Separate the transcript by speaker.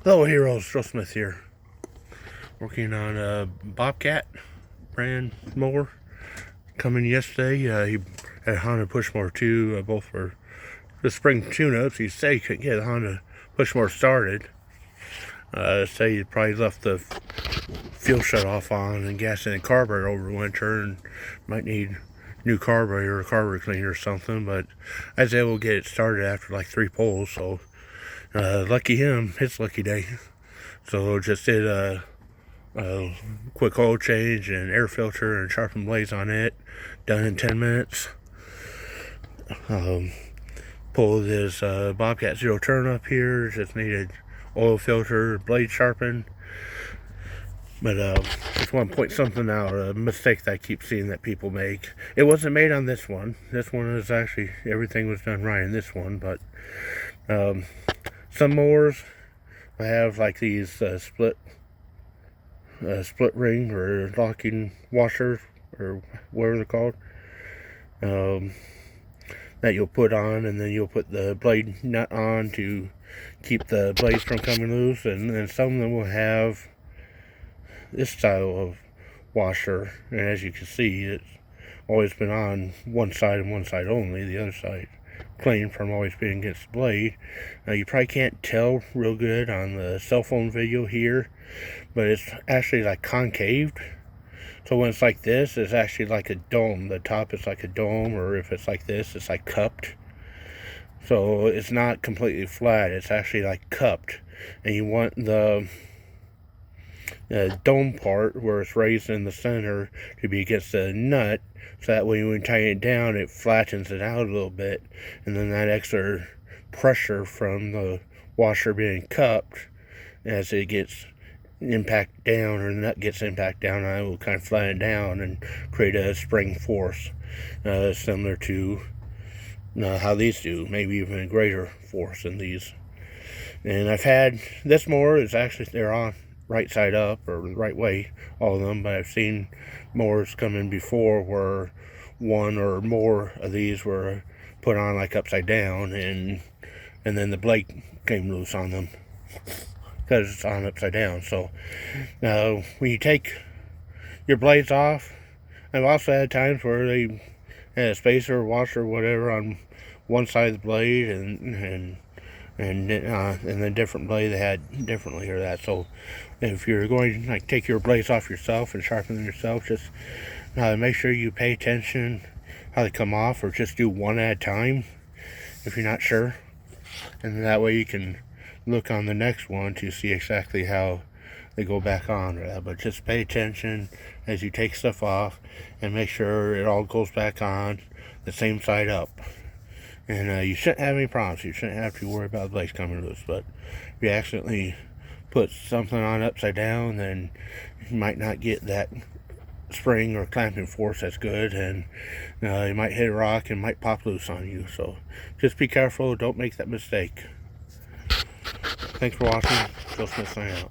Speaker 1: Hello heroes, Joe Smith here. Working on a Bobcat brand mower. Coming yesterday, he had a Honda Pushmower too. Both were the spring tune-ups. He said he couldn't get the Honda Pushmower started. Say he probably left the fuel shut off on and gas in the carburetor over winter and might need new carburetor or carburetor cleaner or something. But I was able to get it started after like 3 pulls, so lucky him, his lucky day. So just did a quick oil change and air filter and sharpen blades on it, done in 10 minutes. Pulled his Bobcat zero turn up here, just needed oil filter, blade sharpened. But just want to point something out, a mistake that I keep seeing that people make. It wasn't made on this one. This one is actually, everything was done right in this one, but some mowers I have like these split ring or locking washers or whatever they're called, that you'll put on, and then you'll put the blade nut on to keep the blades from coming loose. And then some of them will have this style of washer, and as you can see, it's always been on one side and one side only, the other side clean from always being against the blade. You probably can't tell real good on the cell phone video here, but it's actually like concaved. So when it's like this, it's actually like a dome. The top is like a dome, or if it's like this, it's like cupped. So it's not completely flat, it's actually like cupped. And you want the dome part where it's raised in the center to be against the nut, so that way when you tighten it down, it flattens it out a little bit, and then that extra pressure from the washer being cupped, as it gets impact down, or the nut gets impact down, it will kind of flatten it down and create a spring force, similar to how these do, maybe even a greater force than these. And I've had this mower is actually, they're on right side up or the right way, all of them, but I've seen mowers come in before where one or more of these were put on like upside down, and then the blade came loose on them because it's on upside down. So when you take your blades off, I've also had times where they had a spacer or washer or whatever on one side of the blade, and the different blade they had differently, or that. So if you're going to like take your blades off yourself and sharpen them yourself, just make sure you pay attention how they come off, or just do one at a time if you're not sure, and that way you can look on the next one to see exactly how they go back on, or that. But just pay attention as you take stuff off and make sure it all goes back on the same side up. And you shouldn't have any problems. You shouldn't have to worry about the blades coming loose. But if you accidentally put something on upside down, then you might not get that spring or clamping force that's good, and you might hit a rock and might pop loose on you. So just be careful. Don't make that mistake. Thanks for watching. Joe Smith signing out.